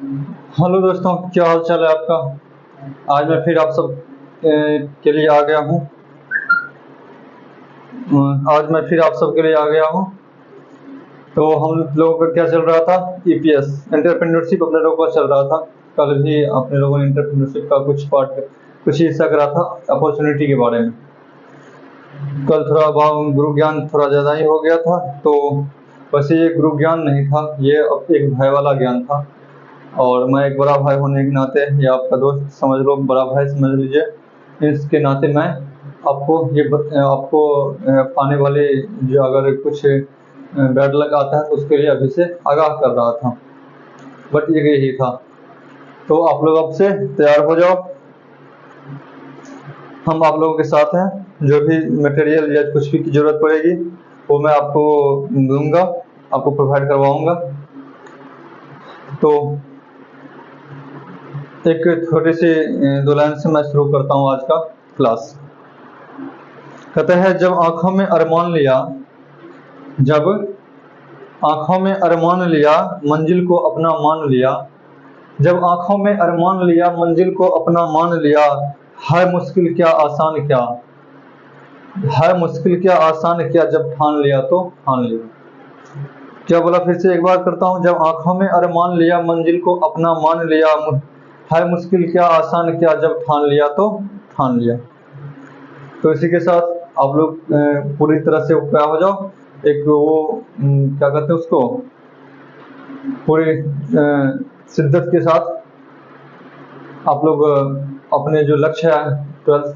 Hello दोस्तों, क्या हाल चाल है आपका। आज मैं फिर आप सब के लिए आ गया हूँ। आज मैं फिर आप सब के लिए आ गया हूँ। तो हम लोगों का क्या चल रहा था, ईपीएस एंटरप्रेन्योरशिप अपने लोगों का चल रहा था। कल भी अपने लोगों ने एंटरप्रेन्योरशिप का कुछ हिस्सा करा था, अपॉर्चुनिटी के बारे में। कल थोड़ा गुरु ज्ञान थोड़ा ज़्यादा ही हो गया था। तो वैसे ये गुरु ज्ञान नहीं था, ये एक भय वाला ज्ञान था। और मैं एक बड़ा भाई होने के नाते, या आपका दोस्त समझ लो, बड़ा भाई समझ लीजिए, इसके नाते मैं आपको आने वाले जो अगर कुछ बैड लक आता है तो उसके लिए अभी से आगाह कर रहा था। बट ये यही था। तो आप लोग अब से तैयार हो जाओ, हम आप लोगों के साथ हैं। जो भी मटेरियल या कुछ भी की जरूरत पड़ेगी वो मैं आपको दूंगा, आपको प्रोवाइड करवाऊंगा। तो एक छोटी सी दो लाइन से मैं शुरू करता हूँ आज का क्लास। कहता है, जब आंखों में अरमान लिया मंजिल को अपना मान लिया। जब आंखों में अरमान लिया मंजिल को अपना मान लिया। है मुश्किल क्या आसान क्या, है मुश्किल क्या आसान क्या, जब ठान लिया तो ठान लिया। क्या बोला, फिर से एक बार करता हूँ। जब आंखों में अरमान लिया मंजिल को अपना मान लिया। है मुश्किल क्या आसान क्या, जब ठान लिया तो ठान लिया। तो इसी के साथ आप लोग पूरी तरह से क्या हो जाओ, एक वो क्या कहते हैं उसको, पूरी शिद्दत के साथ आप लोग अपने जो लक्ष्य है 12th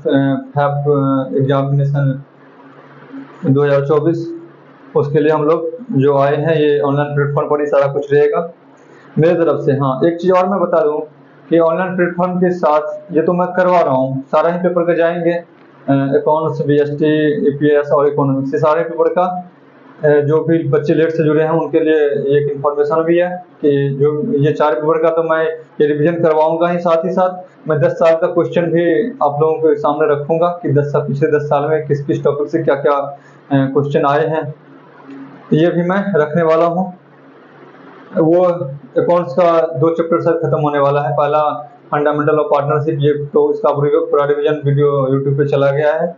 फैब एग्जामिनेशन 2024, उसके लिए हम लोग जो आए हैं, ये ऑनलाइन प्लेटफॉर्म पर ही सारा कुछ रहेगा मेरे तरफ से। हाँ, एक चीज़ और मैं बता दूं कि ऑनलाइन प्लेटफॉर्म के साथ ये तो मैं करवा रहा हूँ, सारा ही पेपर का जाएंगे, अकाउंट्स, बीएसटी, ईपीएस और इकोनॉमिक्स, ये सारे पेपर का जो भी बच्चे लेट से जुड़े हैं उनके लिए एक इन्फॉर्मेशन भी है कि जो ये 4 पेपर का तो मैं ये रिवीजन करवाऊंगा ही, साथ मैं 10 साल का क्वेश्चन भी आप लोगों के सामने रखूंगा कि पिछले 10 साल में किस किस टॉपिक से क्या क्या क्वेश्चन आए हैं, ये भी मैं रखने वाला हूँ। वो अकाउंट्स का 2 चैप्टर सर खत्म होने वाला है। पहला फंडामेंटल ऑफ पार्टनरशिप, ये तो इसका पूरा रिवीजन वीडियो यूट्यूब पे चला गया है।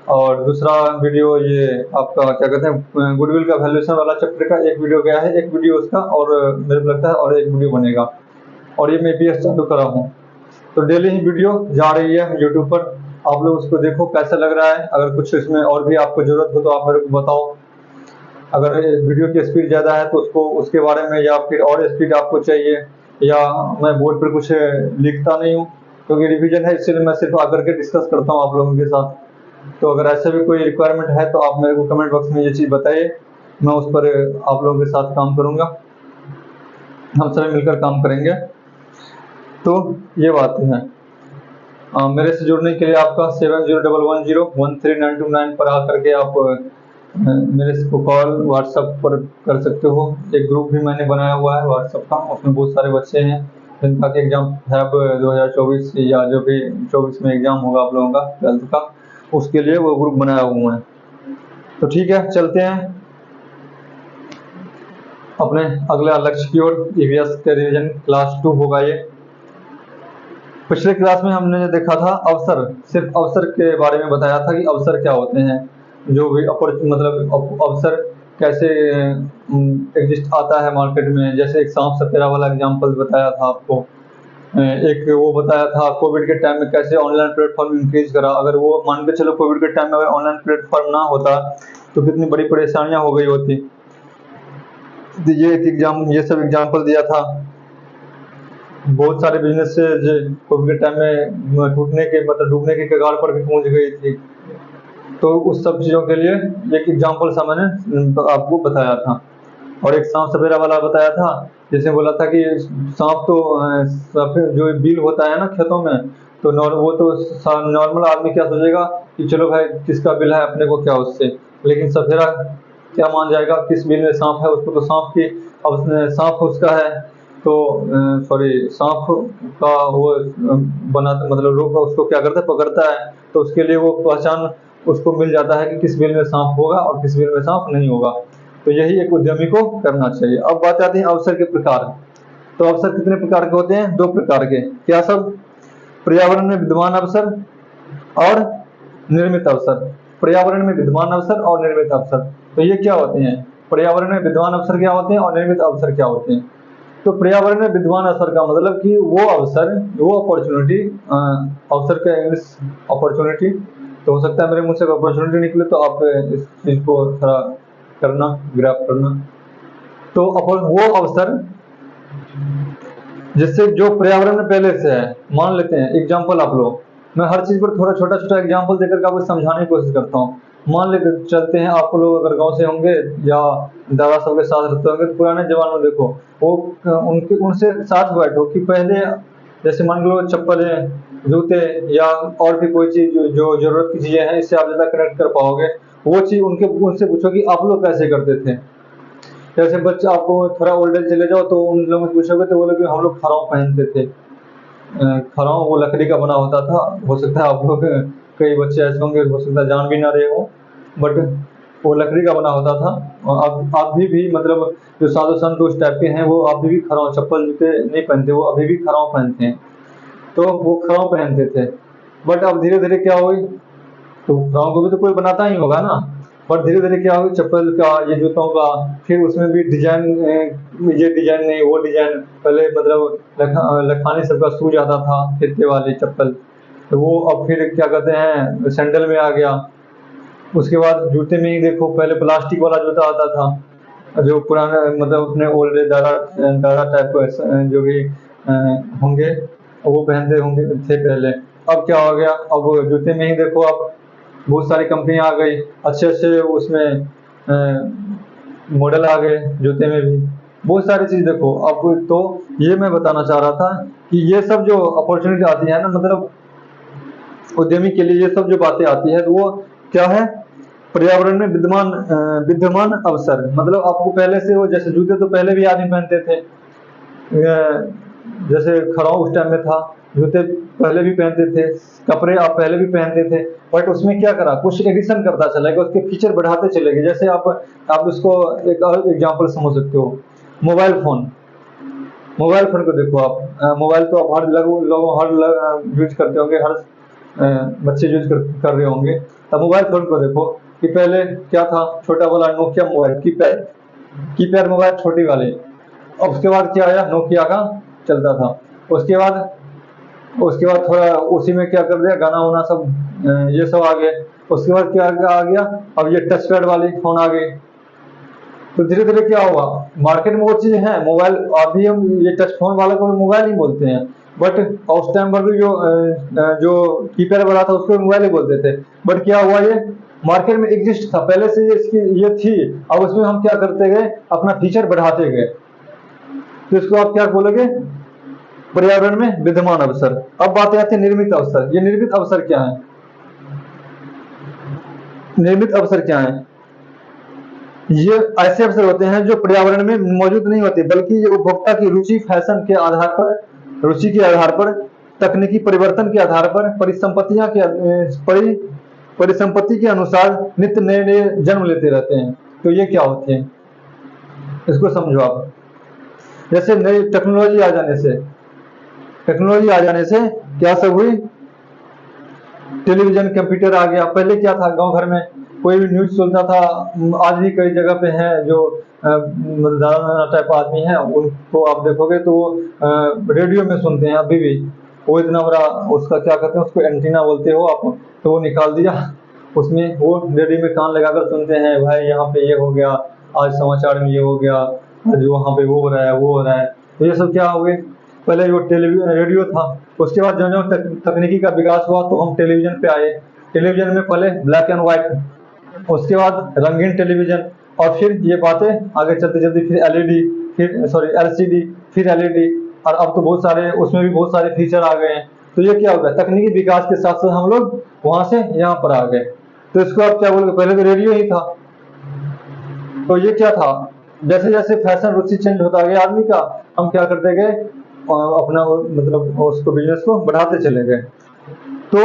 और दूसरा वीडियो ये आपका क्या कहते हैं, गुडविल का वैल्यूएशन वाला चैप्टर का एक वीडियो गया है, एक वीडियो उसका, और मेरे को लगता है और एक वीडियो बनेगा। और ये मैं ईपीएस चालू करा हूँ, तो डेली ही वीडियो जा रही है यूट्यूब पर। आप लोग उसको देखो कैसा लग रहा है। अगर कुछ इसमें और भी आपको जरूरत हो तो आप मेरे को बताओ। अगर वीडियो की स्पीड ज़्यादा है तो उसको उसके बारे में, या फिर और स्पीड आपको चाहिए, या मैं बोर्ड पर कुछ लिखता नहीं हूँ क्योंकि रिवीजन है, इसलिए मैं सिर्फ आकर के डिस्कस करता हूँ आप लोगों के साथ। तो अगर ऐसा भी कोई रिक्वायरमेंट है तो आप मेरे को कमेंट बॉक्स में ये चीज़ बताइए, मैं उस पर आप लोगों के साथ काम करूँगा, हम सभी मिलकर काम करेंगे। तो ये बात है। मेरे से जुड़ने के लिए आपका 7011013929 पर आकर के आप मेरे को कॉल व्हाट्सएप पर कर सकते हो। एक ग्रुप भी मैंने बनाया हुआ है व्हाट्सएप का, उसमें बहुत सारे बच्चे हैं जिनका कि एग्जाम है 2024 या जो भी 24 में एग्जाम होगा आप लोगों का 12th का, उसके लिए वो ग्रुप बनाया हुआ है। तो ठीक है, चलते हैं अपने अगले लक्ष्य की ओर। ईवीएस का रिवीजन क्लास 2 होगा ये। पिछले क्लास में हमने देखा था अवसर, सिर्फ अवसर के बारे में बताया था कि अवसर क्या होते हैं, जो भी मतलब अवसर कैसे एग्जिस्ट आता है मार्केट में। जैसे एक सांप सपेरा वाला एग्जांपल बताया था आपको, एक वो बताया था कोविड के टाइम में कैसे ऑनलाइन प्लेटफॉर्म इंक्रीज करा। अगर वो मान के चलो कोविड के टाइम में अगर ऑनलाइन प्लेटफॉर्म ना होता तो कितनी बड़ी परेशानियां हो गई होती। ये सब एग्जाम्पल दिया था। बहुत सारे बिजनेस से कोविड के टाइम में डूबने के कगार पर भी पहुंच गई थी। तो उस सब चीज़ों के लिए एक एग्जाम्पल सा मैंने आपको बताया था। और एक सांप सपेरा वाला बताया था, जिसने बोला था कि सांप तो जो बिल होता है ना खेतों में, तो वो तो नॉर्मल आदमी क्या सोचेगा कि चलो भाई किसका बिल है, अपने को क्या उससे। लेकिन सपेरा क्या मान जाएगा, किस बिल में सांप है, उसको तो सांप की, अब सांप उसका है तो सॉरी सांप का वो बनाता, मतलब लोग उसको क्या करता है, पकड़ता है, तो उसके लिए वो पहचान उसको मिल जाता है कि किस बिल में सांप होगा और किस बिल में सांप नहीं होगा। तो यही एक उद्यमी को करना चाहिए। अब बात आती है अवसर के प्रकार। तो अवसर कितने प्रकार के होते हैं? 2 प्रकार के। क्या सब? पर्यावरण में विद्यमान अवसर और निर्मित अवसर। पर्यावरण में विद्यमान अवसर और निर्मित अवसर, तो ये क्या होते हैं? पर्यावरण में विद्यमान अवसर क्या होते हैं और निर्मित अवसर क्या होते हैं? तो पर्यावरण में विद्यमान अवसर का मतलब कि वो अवसर, वो अपॉर्चुनिटी, अवसर का इंग्लिश अपॉर्चुनिटी, तो हो सकता है मेरे मुंह से अपॉर्चुनिटी निकले, तो आप इस चीज को थोड़ा करना, ग्रैब करना। तो वो अवसर जिससे जो पर्यावरण में पहले से है, मान लेते हैं एग्जाम्पल आप लो, मैं हर चीज पर थोड़ा छोटा छोटा एग्जाम्पल देकर आपको समझाने की कोशिश करता हूँ। मान लेते चलते हैं, आप लोग अगर गांव से होंगे या दादा सब के साथ रहते होंगे, तो पुराने जमाने में देखो वो उनके उनसे साथ बैठो कि पहले जैसे मान लो चप्पल, जूते या और भी कोई चीज जो जरूरत की चीजें हैं, इससे आप ज्यादा कनेक्ट कर पाओगे, वो चीज उनसे पूछो कि आप लोग कैसे करते थे। जैसे बच्चा, आपको थोड़ा ओल्ड एज चले जाओ तो उन लोगों से पूछोगे तो बोलोगे हम लोग खड़ाऊ पहनते थे। खड़ाऊ वो लकड़ी का बना होता था, हो सकता है आप लोग कई बच्चे ऐसे होंगे, हो सकता है जान भी ना रहे हो, बट वो लकड़ी का बना होता था। और आप भी मतलब जो साधु संत उस टाइप के हैं, वो अभी भी खड़ाऊ, चप्पल जूते नहीं पहनते, वो अभी भी खड़ाऊ पहनते हैं, तो वो खड़ाऊ पहनते थे। बट अब धीरे धीरे क्या हुई, तो खड़ाऊ को भी तो कोई बनाता ही होगा ना, पर धीरे धीरे क्या हुई, चप्पल का, ये जूतों का, फिर उसमें भी डिजाइन, ये डिजाइन नहीं वो डिजाइन, पहले मतलब लखानी सबका सूज आता था, फिरते वाली चप्पल, तो वो अब फिर क्या कहते हैं सैंडल में आ गया। उसके बाद जूते में ही देखो, पहले प्लास्टिक वाला जूता आता था, जो पुराना मतलब अपने ओल्ड दादा दादा टाइप को जो भी होंगे वो पहनते होंगे थे पहले। अब क्या हो गया, अब जूते में ही देखो आप, बहुत सारी कंपनियां आ गई, अच्छे अच्छे उसमें मॉडल आ गए जूते में भी, बहुत सारी चीज देखो अब। तो ये मैं बताना चाह रहा था कि ये सब जो अपॉर्चुनिटी आती है ना, मतलब उद्यमी के लिए ये सब जो बातें आती है, तो वो क्या है, पर्यावरण में विद्यमान अवसर। मतलब आपको पहले से वो, जैसे जूते तो पहले भी आदमी पहनते थे, जैसे खड़ाऊ उस टाइम में था, जूते पहले भी पहनते थे, कपड़े आप पहले भी पहनते थे, बट उसमें क्या करा, कुछ एडिशन करता चला गया, उसके फीचर बढ़ाते चले गए। जैसे आप इसको एक और एग्जांपल समझ सकते हो, मोबाइल फोन। मोबाइल फोन को देखो आप, मोबाइल तो आप हर यूज करते होंगे, हर बच्चे यूज कर रहे होंगे। तब मोबाइल फोन को देखो कि पहले क्या था, छोटा वाला नोकिया मोबाइल, कीपैड मोबाइल छोटी वाले। अब उसके बाद क्या आया, नोकिया का चलता था। उसके बाद थोड़ा उसी में क्या कर दिया, गाना वाना सब ये सब आ गए। उसके बाद क्या आ गया, अब ये टच पैड वाली फोन आ गई। तो धीरे धीरे क्या हुआ, मार्केट में वो चीज है मोबाइल, अभी हम ये टच फोन वाले को मोबाइल ही बोलते हैं, बट उस टाइम पर भी जो कीपैड वाला था उसको मोबाइल ही बोलते थे। बट क्या हुआ, ये मार्केट में एग्जिस्ट था पहले से, ये थी। अब उसमें हम क्या करते गए, अपना फीचर बढ़ाते गए, तो इसको आप क्या बोलोगे, पर्यावरण में विद्यमान अवसर। अब बातें आती है निर्मित अवसर। ये निर्मित अवसर क्या है? निर्मित अवसर क्या है? ये ऐसे अवसर होते हैं जो पर्यावरण में मौजूद नहीं होते, बल्कि ये उपभोक्ता की रुचि, फैशन के आधार पर, रुचि के आधार पर, तकनीकी परिवर्तन के आधार पर, परिसंपत्ति के अनुसार नित्य नए नए जन्म लेते रहते हैं। तो ये क्या होते हैं, इसको समझो आप। जैसे नई टेक्नोलॉजी आ जाने से क्या सब हुई, टेलीविजन, कंप्यूटर आ गया। पहले क्या था, गांव घर में कोई भी न्यूज सुनता था, आज भी कई जगह पे हैं जो टाइप आदमी हैं, उनको आप देखोगे तो वो रेडियो में सुनते हैं अभी भी। वो इतना बड़ा, उसका क्या कहते हैं, उसको एंटीना बोलते हो आप, तो वो निकाल दिया, उसमें वो रेडियो में कान लगाकर सुनते हैं, भाई यहाँ पे ये हो गया, आज समाचार में ये हो गया, आज वहाँ पे वो हो रहा है, वो हो रहा है। तो ये सब क्या हो गए, पहले जो टेलीविजन रेडियो था, उसके बाद जो तकनीकी का विकास हुआ तो हम टेलीविजन पे आए। टेलीविजन में पहले ब्लैक एंड व्हाइट, उसके बाद रंगीन टेलीविजन, और फिर ये बातें आगे चलते चलते फिर एलईडी, फिर सॉरी एलसीडी, फिर एलईडी, और अब तो बहुत सारे, उसमें भी बहुत सारे फीचर आ गए हैं। तो ये क्या हो गया, तकनीकी विकास के साथ साथ हम लोग वहां से यहाँ पर आ गए। तो इसको आप क्या बोलोगे, पहले तो रेडियो ही था। तो ये क्या था, जैसे जैसे फैशन, रुचि चेंज होता गया आदमी का, हम क्या करते गए, अपना मतलब उसको, बिजनेस को बढ़ाते चले गए। तो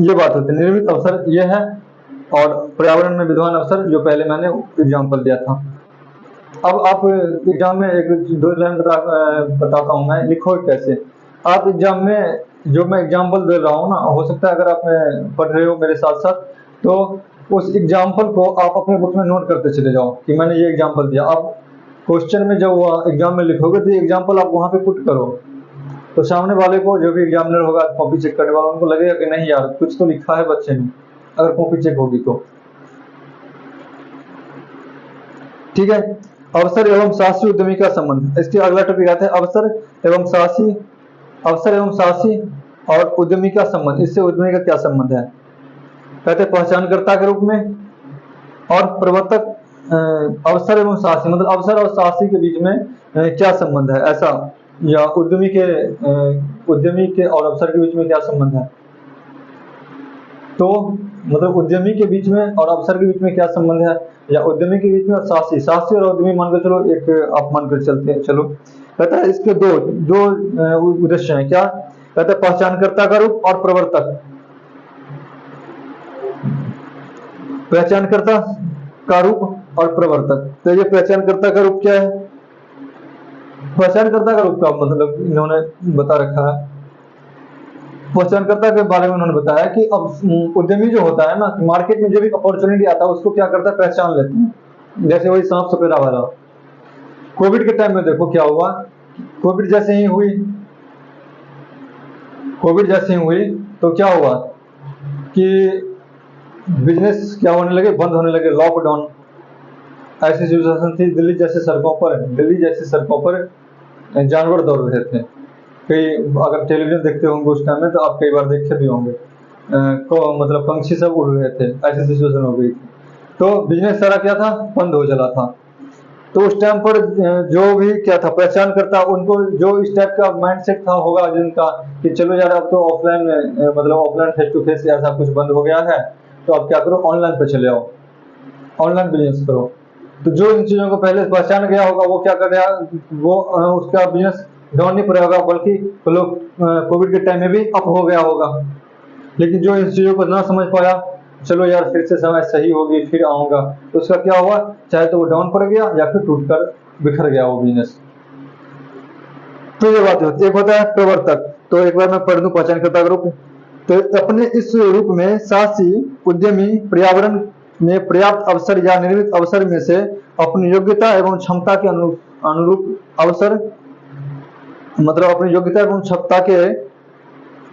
ये बात होती है, निर्मित अवसर ये है, और पर्यावरण में विद्यमान अवसर जो पहले मैंने एग्जांपल दिया था। अब आप एग्जाम में एक दो लाइन बताता हूँ मैं, लिखो कैसे। आप एग्जाम में, जो मैं एग्जाम्पल दे रहा हूँ ना, हो सकता है अगर आप पढ़ रहे हो मेरे साथ साथ, तो उस एग्जाम्पल को आप अपने बुक में नोट करते चले जाओ कि मैंने ये एग्जाम्पल दिया। आप क्वेश्चन में जब एग्जाम में लिखोगे तो ये एग्जाम्पल आप वहाँ पे पुट करो, तो सामने वाले को, जो भी एग्जामिनर होगा, कॉपी चेक करने वाला, उनको लगेगा कि नहीं यार कुछ तो लिखा है बच्चे ने, अगर कॉपी चेक होगी तो। ठीक है। अवसर एवं साहसी उद्यमी का संबंध, इसके अगला टॉपिक आता है अवसर एवं साहसी। अवसर एवं साहसी और उद्यमी का संबंध, इससे उद्यमी का क्या संबंध है? कहते हैं पहचानकर्ता के रूप में और प्रवर्तक। अवसर एवं साहसी मतलब अवसर और साहसी के बीच में क्या संबंध है ऐसा, या उद्यमी के और अवसर के बीच में क्या संबंध है? तो मतलब उद्यमी के बीच में और अवसर के बीच में क्या संबंध है, या उद्यमी के बीच में और साहसी, साहसी और उद्यमी मानकर चलो, एक आप मानकर चलते हैं चलो। कहता है इसके दो दो उद्देश्य हैं। क्या कहता है? पहचानकर्ता का रूप और प्रवर्तक। पहचानकर्ता का रूप और प्रवर्तक, तो ये पहचानकर्ता का रूप क्या है? पहचानकर्ता का रूप का मतलब इन्होंने बता रखा है। पहचानकर्ता के बारे में उन्होंने बताया कि अब उद्यमी जो होता है ना, मार्केट में जो भी अपॉर्चुनिटी आता है उसको क्या करता है? पहचान लेते हैं। जैसे वही सांप सपेरा वाला। कोविड के टाइम में देखो क्या हुआ, कोविड जैसे ही हुई, तो क्या हुआ कि बिजनेस क्या होने लगे? बंद होने लगे, लॉकडाउन। ऐसी सिचुएशन थी, दिल्ली जैसे सड़कों पर जानवर दौड़ रहे थे। कई, अगर टेलीविजन देखते होंगे उस टाइम में तो आप कई बार देखे भी होंगे, मतलब पंछी सब उड़ रहे थे, ऐसी सिचुएशन हो गई थी। तो बिजनेस सारा क्या था? बंद हो चला था। तो उस टाइम पर जो भी क्या था, पहचान करता, उनको जो इस टाइप का माइंडसेट था होगा जिनका कि चलो यार अब तो ऑफलाइन मतलब ऑफलाइन फेस टू फेस ऐसा कुछ बंद हो गया है, तो अब क्या करो? ऑनलाइन पे चले आओ, ऑनलाइन बिजनेस करो। तो जो इन चीजों को पहले पहचान गया होगा वो क्या कर रहा है? वो उसका बिजनेस डाउन नहीं पड़ेगा, बल्कि लोग कोविड के टाइम में भी अप हो गया होगा। लेकिन जो इन चीजों को ना समझ पाया, चलो यार फिर से समय सही होगी फिर आऊंगा, तो उसका क्या हुआ? चाहे तो वो डाउन पड़ गया या फिर टूटकर बिखर गया वो बिजनेस। तो ये बात होती है। एक होता है प्रवर्तक, तो एक बार मैं पढ़ दूं पहचानकर्ता का रूप। तो अपने इस रूप में साहसी उद्यमी पर्यावरण में पर्याप्त अवसर या निर्मित अवसर में से अपनी योग्यता एवं क्षमता के अनुरूप अवसर, मतलब अपनी योग्यता एवं क्षमता के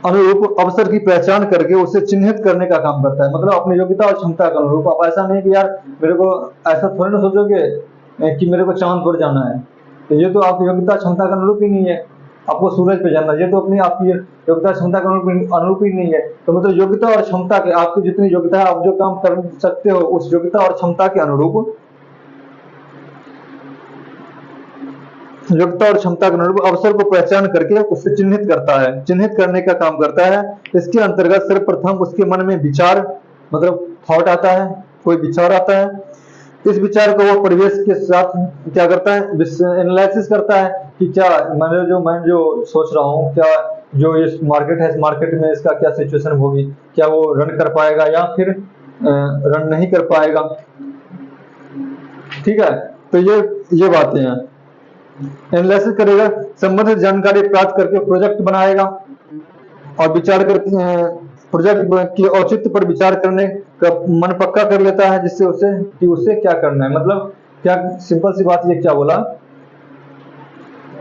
अनुरूप अवसर की पहचान करके उसे चिन्हित करने का काम करता है। मतलब अपनी योग्यता और क्षमता के अनुरूप। आप ऐसा नहीं कि यार मेरे को, ऐसा थोड़ी ना सोचोगे कि मेरे को चांद पर जाना है, तो ये तो आपकी योग्यता क्षमता का अनुरूप ही नहीं है। आपको सूरज पे जाना, ये तो अपनी आपकी योग्यता क्षमता का अनुरूप ही नहीं है। तो मतलब योग्यता और क्षमता के, आपकी जितनी योग्यता है, आप जो काम कर सकते हो उस योग्यता और क्षमता के अनुरूप, योग्यता और क्षमता के अनुरूप अवसर को पहचान करके उसे चिन्हित करता है, चिन्हित करने का काम करता है। इसके अंतर्गत सर्वप्रथम उसके मन में विचार, मतलब थॉट आता है, कोई विचार आता है। इस विचार को वो परिवेश के साथ क्या करता है? एनालिसिस करता है कि क्या मैं जो सोच रहा हूँ, क्या जो इस मार्केट है, इस मार्केट में इसका क्या सिचुएशन होगी, क्या वो रन कर पाएगा या फिर रन नहीं कर पाएगा। ठीक है, तो ये बातें हैं। एनालिसिस करेगा, संबंधित जानकारी प्राप्त करके प्रोजेक्ट बनाएगा और विचार करते हैं, प्रोजेक्ट के औचित्य पर विचार करने का मन पक्का कर लेता है, जिससे उसे क्या करना है। मतलब क्या, सिंपल सी बात ये क्या बोला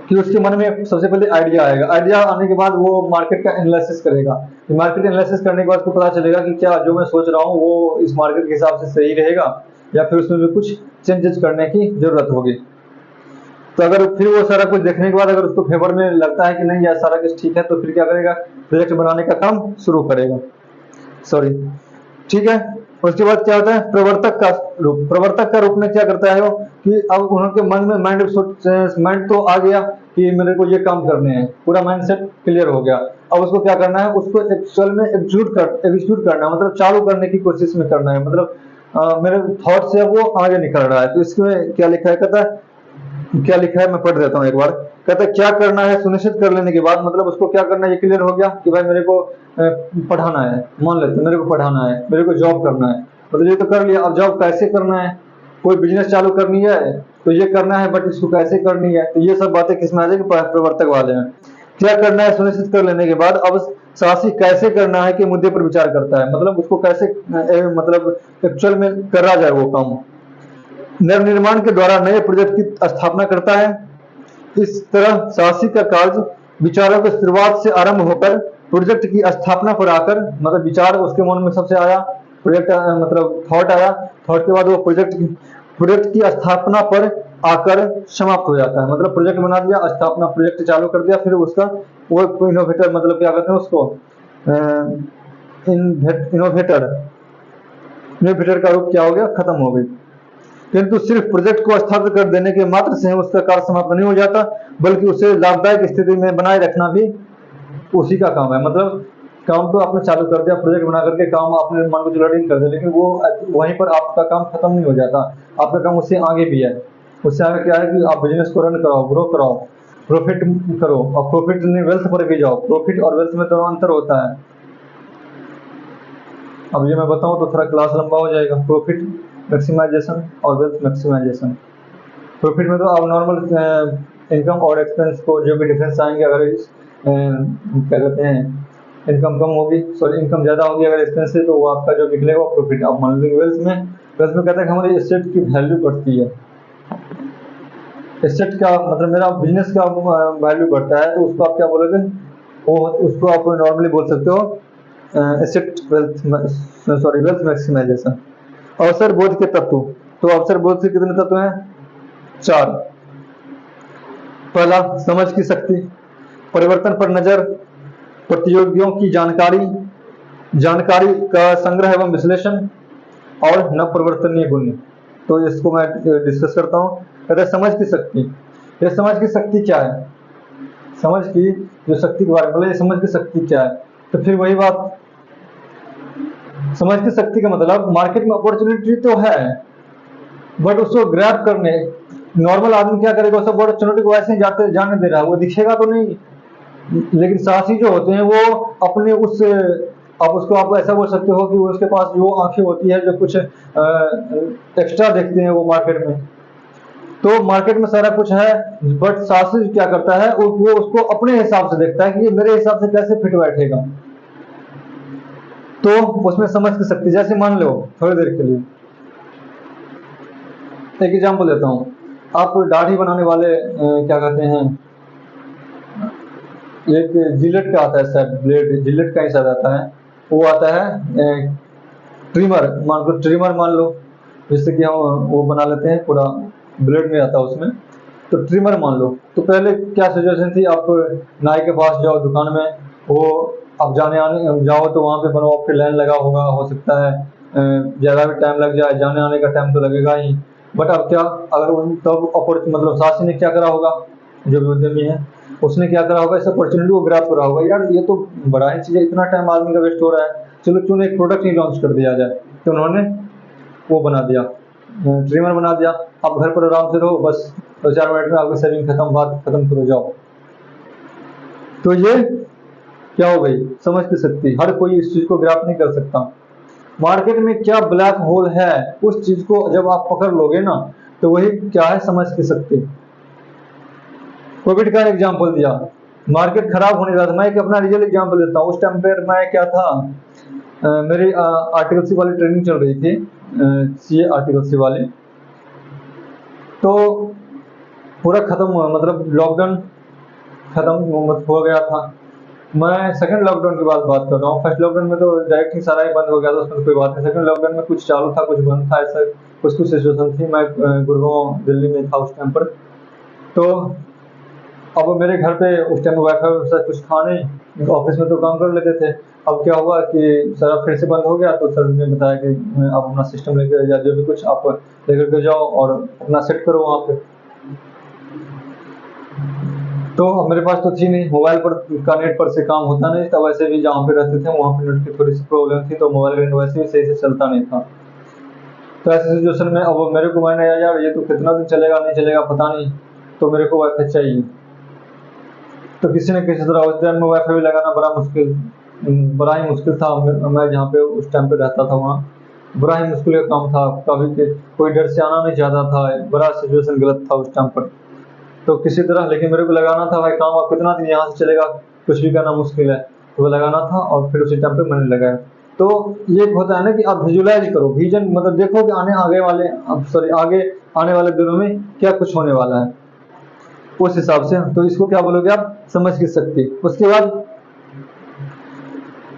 कि उसके मन में सबसे पहले आइडिया आएगा, आइडिया आने के बाद वो मार्केट का एनालिसिस करेगा। मार्केट एनालिसिस करने के बाद उसको पता चलेगा कि क्या जो मैं सोच रहा हूँ वो इस मार्केट के हिसाब से सही रहेगा या फिर उसमें भी कुछ चेंजेस करने की जरूरत होगी। तो अगर फिर वो सारा कुछ देखने के बाद अगर उसको फेवर में लगता है कि नहीं यार सारा कुछ ठीक है, तो फिर क्या करेगा? प्रोजेक्ट बनाने का काम शुरू करेगा। सॉरी, ठीक है। उसके बाद क्या होता है? प्रवर्तक का रूप। प्रवर्तक का रूप में क्या करता है वो कि अब उनके मन में माइंड तो आ गया कि मेरे को ये काम करने हैं, पूरा माइंडसेट क्लियर हो गया। अब उसको क्या करना है? उसको एक्चुअल में एग्जीक्यूट करना है, मतलब चालू करने की कोशिश में करना है। मतलब मेरे थॉट से वो आगे निकल रहा है। तो इसमें क्या लिखा है? कहता है, क्या लिखा है मैं पढ़ देता हूँ एक बार। कहता है क्या करना है सुनिश्चित कर लेने के बाद, मतलब उसको क्या करना है ये क्लियर हो गया कि भाई मेरे को पढ़ाना है, मान लेते मेरे को पढ़ाना है, मेरे को जॉब करना है, मतलब ये तो कर लिया। अब जॉब कैसे करना है, कोई बिजनेस चालू करनी है तो ये करना है, बट इसको कैसे करनी है, तो ये सब बातें किसमें आ जाएगी, प्रवर्तक वाले में। क्या करना है सुनिश्चित कर लेने के बाद अब शासी कैसे करना है के मुद्दे पर विचार करता है, मतलब उसको कैसे मतलब एक्चुअल में करा जाए वो काम। नवनिर्माण के द्वारा नए प्रोजेक्ट की स्थापना करता है। इस तरह शासी का कार्य विचारों की शुरुआत से आरंभ होकर प्रोजेक्ट की स्थापना पर आकर, मतलब विचार उसके मन में सबसे आया, प्रोजेक्ट मतलब थॉट आया, थॉट के बाद वो प्रोजेक्ट की स्थापना पर आकर समाप्त हो जाता है। मतलब प्रोजेक्ट बना दिया, स्थापना प्रोजेक्ट चालू कर दिया, फिर उसका वो इनोवेटर, मतलब क्या कहते हैं उसको, इनोवेटर इनोवेटर का रूप क्या हो गया, खत्म हो गई। किंतु सिर्फ प्रोजेक्ट को स्थापित कर देने के मात्र से उसका कार्य समाप्त नहीं हो जाता, बल्कि उसे लाभदायक स्थिति में बनाए रखना भी उसी का काम है। मतलब काम तो आपने चालू कर दिया, प्रोजेक्ट बना करके काम आपने मान लो लोडिंग कर दिया, लेकिन वो वहीं पर आपका काम खत्म नहीं हो जाता, आपका काम उससे आगे भी है। उससे आगे क्या है कि आप बिजनेस को रन कराओ, ग्रो कराओ, प्रॉफिट करो, और प्रॉफिट नहीं वेल्थ पर भी जाओ। प्रॉफिट और वेल्थ में दोनों अंतर होता है। अब ये मैं बताऊं तो थोड़ा क्लास लंबा हो जाएगा। प्रॉफिट मैक्सिमाइजेशन और वेल्थ मैक्सिमाइजेशन। प्रॉफिट में तो आप नॉर्मल इनकम और एक्सपेंस को जो भी डिफरेंस आएंगे, अगर क्या कहते हैं इनकम कम होगी, सॉरी इनकम ज्यादा होगी अगर एक्सपेंस है, तो वो आपका जो निकलेगा वो प्रॉफिट। आप मान लीजिए वेल्थ में कहते हैं कि हमारी एसेट की वैल्यू बढ़ती है। एसेट का मतलब मेरा बिजनेस का वैल्यू बढ़ता है, तो उसको आप क्या बोलोगे, वो उसको आप नॉर्मली बोल सकते हो एसेट वेल्थ मैक्सिमाइजेशन। अवसर बोध के तत्व, तो अवसर बोध से कितने तत्व हैं, 4। पहला समझ की शक्ति, परिवर्तन पर नजर, प्रतियोगियों की जानकारी का संग्रह एवं विश्लेषण, और न परिवर्तनीय गुण। तो इसको मैं डिस्कस करता हूँ। कहते हैं समझ की शक्ति। ये समझ की शक्ति क्या है, समझ की जो शक्ति के बारे में बोले, ये समझ की शक्ति क्या है, तो फिर वही बात, समझ की शक्ति का मतलब मार्केट में अपॉर्चुनिटी तो है, बट उसको ग्रैब करने, नॉर्मल आदमी क्या करेगा, सब अपॉर्चुनिटी को ऐसे जाने दे रहा है, वो दिखेगा तो नहीं। लेकिन साहसी जो होते हैं वो अपने उस, आप उसको आप ऐसा बोल सकते हो कि उसके पास जो आंखें होती है जो कुछ एक्स्ट्रा देखते हैं वो मार्केट में। तो मार्केट में सारा कुछ है, बट साहसी क्या करता है, वो उसको अपने हिसाब से देखता है कि ये मेरे हिसाब से कैसे फिट बैठेगा। तो उसमें समझ की शक्ति, जैसे मान लो थोड़ी देर के लिए एक एग्जाम्पल देता हूँ। आप दाढ़ी बनाने वाले क्या कहते हैं, एक जिलेट का आता है शायद, ब्लेड जिलेट का ही शायद आता है, वो आता है ट्रिमर, ट्रिमर मान लो, जिससे कि हम वो बना लेते हैं, पूरा ब्लेड नहीं आता उसमें, तो ट्रिमर मान लो। तो पहले क्या सिचुएशन थी, आप नाई के पास जाओ दुकान में, वो आप जाने आने जाओ तो वहाँ पे बनो, आपके लाइन लगा होगा, हो सकता है ज़्यादा भी टाइम लग जाए, जाने आने का टाइम तो लगेगा ही। बट अब क्या, अगर तब मतलब सासी ने क्या करा होगा, जो भी उद्यमी है उसने क्या करा होगा, इस अपॉर्चुनिटी को ग्रैब करा होगा, यार ये तो बड़ा ही चीज़ है, इतना टाइम आदमी का वेस्ट हो रहा है, चलो क्यों ना एक प्रोडक्ट ही लॉन्च कर दिया जाए। तो उन्होंने वो बना दिया, ट्रिमर बना दिया। आप घर पर आराम से रहो, बस 2-4 मिनट में आपकी सेविंग खत्म, बात खत्म करो जाओ। तो ये क्या हो गई, समझ की शक्ति। हर कोई इस चीज को ग्रैब नहीं कर सकता। मार्केट में क्या ब्लैक होल है, उस चीज को जब आप पकड़ लोगे ना, तो वही क्या है, समझ की शक्ति। कोविड का एग्जाम्पल दिया, मार्केट खराब होने लगा था। मैं एक अपना रियल एग्जाम्पल देता हूँ। उस टाइम पर मैं क्या था, मेरी आर्टिकल वाली ट्रेनिंग चल रही थी, सीए आर्टिकल वाली। तो पूरा खत्म, मतलब लॉकडाउन खत्म हो गया था। मैं सेकंड लॉकडाउन की बात कर रहा हूँ। फर्स्ट लॉकडाउन में तो डायरेक्ट ही सारा ही बंद हो गया था, उसमें तो कोई बात नहीं। सेकंड लॉकडाउन में कुछ चालू था, कुछ बंद था, ऐसा कुछ सिचुएशन थी। मैं गुड़गांव दिल्ली में था उस टाइम पर। तो अब मेरे घर पे उस टाइम वाईफाई कुछ था नहीं, ऑफिस में तो काम कर लेते थे। अब क्या हुआ कि सारा फिर से बंद हो गया, तो सर ने बताया कि आप अपना सिस्टम लेकर या जो भी कुछ आप लेकर के जाओ और अपना सेट करो वहाँ पे। तो अब मेरे पास तो थी नहीं, मोबाइल पर का नेट पर से काम होता नहीं था। वैसे भी जहाँ पे रहते थे वहाँ पे नेट की थोड़ी सी प्रॉब्लम थी, तो मोबाइल का नेट वैसे भी सही से चलता नहीं था। तो ऐसी सिचुएशन में अब मेरे को, मैंने यार ये तो कितना दिन चलेगा नहीं चलेगा पता नहीं, तो मेरे को वाईफाई चाहिए। तो किसी न किसी तरह उस टाइम में वाईफाई लगाना बड़ा ही मुश्किल था। मैं जहाँ पे उस टाइम पे रहता था वहाँ बड़ा ही मुश्किल का काम था, कभी कोई डर से आना नहीं चाहता था, बड़ा सिचुएशन गलत था उस टाइम पर। तो किसी तरह लेकिन मेरे को लगाना था भाई, काम अब कितना दिन यहाँ से चलेगा, कुछ भी करना मुश्किल है, तो वो लगाना था और फिर उसी टाइम पे मैंने लगाया। तो ये होता है ना कि आप विजुलाइज करो, विजन मतलब देखो कि आगे आने वाले दिनों में क्या कुछ होने वाला है, उस हिसाब से। तो इसको क्या बोलोगे आप, समझ की शक्ति। उसके बाद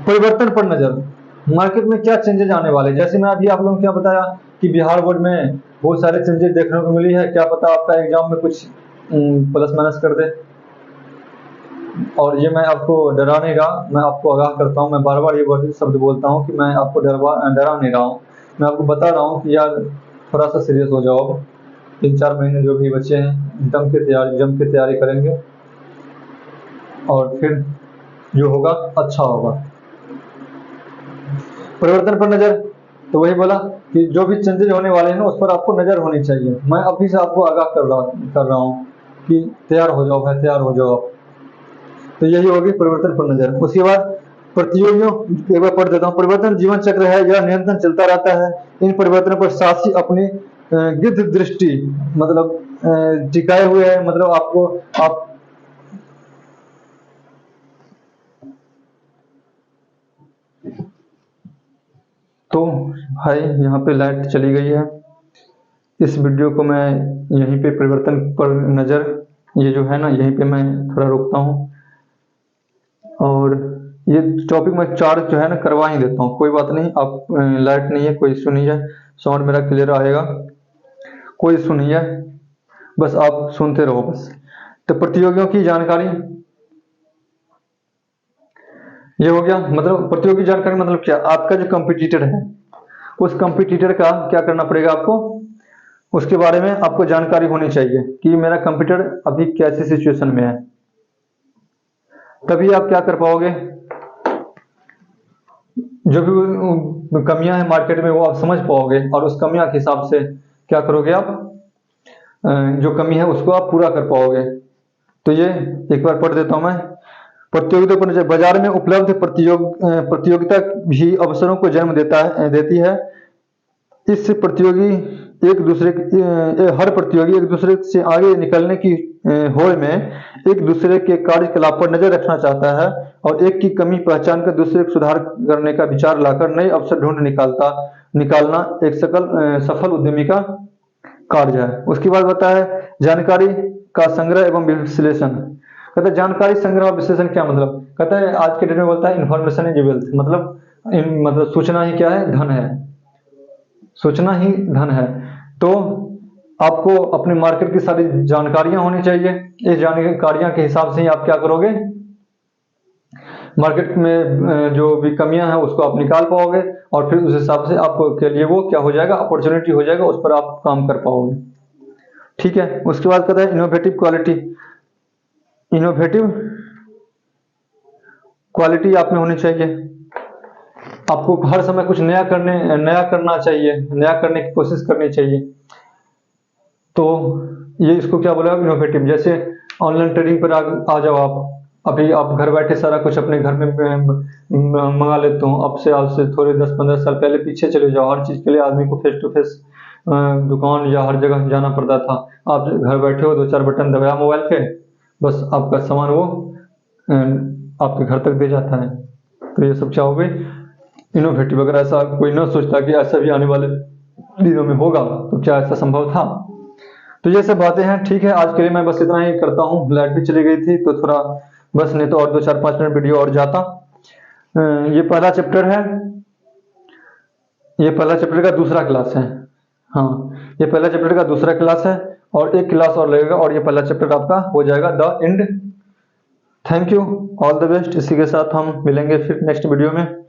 परिवर्तन पर नजर, मार्केट में क्या चेंजेज आने वाले, जैसे मैं अभी आप लोगों को क्या बताया कि बिहार बोर्ड में बहुत सारे चेंजेस देखने को मिली है, क्या पता आपका एग्जाम में कुछ प्लस माइनस कर दे। और ये मैं आपको डरा नहीं रहा, मैं आपको आगाह करता हूँ, मैं बार बार ये शब्द बोलता हूँ कि मैं आपको डरा नहीं रहा हूँ, मैं आपको बता रहा हूँ कि यार थोड़ा सा सीरियस हो जाओ। 3-4 महीने जो भी बचे हैं जम के तैयारी करेंगे और फिर जो होगा अच्छा होगा। परिवर्तन पर नजर, तो वही बोला कि जो भी चेंजेज होने वाले हैं ना उस पर आपको नजर होनी चाहिए। मैं अभी से आपको आगाह कर रहा हूँ कि तैयार हो जाओ भाई, तैयार हो जाओ। तो यही होगी परिवर्तन पर नजर। उसके बाद प्रतियोगियों, एक बार पढ़ देता हूँ। परिवर्तन जीवन चक्र है, यह निरंतर चलता रहता है। इन परिवर्तनों पर साथी अपनी गिद्ध दृष्टि मतलब टिकाए हुए है, मतलब आपको आप तो भाई यहाँ पे लाइट चली गई है। इस वीडियो को मैं यहीं पे परिवर्तन पर नजर, ये जो है ना, यहीं पे मैं थोड़ा रोकता हूँ और ये टॉपिक मैं 4 जो है ना करवा ही देता हूँ। कोई बात नहीं, आप लाइट नहीं है, कोई इशू नहीं है, साउंड मेरा क्लियर आएगा, कोई इशू नहीं है, बस आप सुनते रहो बस। तो प्रतियोगियों की जानकारी ये हो गया, मतलब प्रतियोगी जानकारी मतलब क्या, आपका जो कंपटीटर है उस कंपटीटर का क्या करना पड़ेगा आपको, उसके बारे में आपको जानकारी होनी चाहिए कि मेरा कंप्यूटर अभी कैसी सिचुएशन में है। तभी आप क्या कर पाओगे, जो भी कमियां हैं मार्केट में वो आप समझ पाओगे और उस कमियां के हिसाब से क्या करोगे आप, जो कमी है उसको आप पूरा कर पाओगे। तो ये एक बार पढ़ देता हूं मैं। प्रतियोगिता पर बाजार में उपलब्ध प्रतियोगिता भी अवसरों को जन्म देती है। इस प्रतियोगी हर प्रतियोगी एक दूसरे से आगे निकलने की होड़ में एक दूसरे के कार्यकलाप पर नजर रखना चाहता है और एक की कमी पहचान कर दूसरे को सुधार करने का विचार लाकर नए अवसर ढूंढ निकालना एक सफल उद्यमी का कार्य है। उसके बाद बताया है जानकारी का संग्रह एवं विश्लेषण। कहता है जानकारी संग्रह और विश्लेषण क्या मतलब, कहता है आज के डेट में बोलता है इन्फॉर्मेशन इज वेल्थ, मतलब सूचना ही क्या है, धन है, सूचना ही धन है। तो आपको अपने मार्केट की सारी जानकारियां होनी चाहिए, इस जानकारियां के हिसाब से ही आप क्या करोगे, मार्केट में जो भी कमियां हैं उसको आप निकाल पाओगे और फिर उस हिसाब से आपको के लिए वो क्या हो जाएगा, अपॉर्चुनिटी हो जाएगा, उस पर आप काम कर पाओगे। ठीक है। उसके बाद कहता है इनोवेटिव क्वालिटी आप में होनी चाहिए। आपको हर समय कुछ नया करना चाहिए, नया करने की कोशिश करनी चाहिए। तो ये इसको क्या बोला, इनोवेटिव। जैसे ऑनलाइन ट्रेडिंग पर आ जाओ आप, अभी आप घर बैठे सारा कुछ अपने घर में मंगा लेते हो। अब से आज से थोड़े 10-15 साल पहले पीछे चले जाओ, हर चीज के लिए आदमी को फेस टू फेस दुकान या हर जगह जाना पड़ता था। आप घर बैठे हो, 2-4 बटन दबाया मोबाइल के, बस आपका सामान वो आपके घर तक दे जाता है। तो ये सब क्या हो गई, इनोवेटिव। अगर ऐसा कोई न सोचता कि ऐसा भी आने वाले दिनों में होगा तो क्या ऐसा संभव था। तो ये सब बातें हैं। ठीक है, आज के लिए मैं बस इतना ही करता हूँ। लाइट भी चली गई थी तो थोड़ा बस, नहीं तो और 2-4-5 मिनट वीडियो और जाता। ये पहला चैप्टर है, ये पहला चैप्टर का दूसरा क्लास है। हाँ, ये पहला चैप्टर का दूसरा क्लास है और एक क्लास और लगेगा और ये पहला चैप्टर आपका हो जाएगा the end. Thank you, all the best. इसी के साथ हम मिलेंगे फिर नेक्स्ट वीडियो में।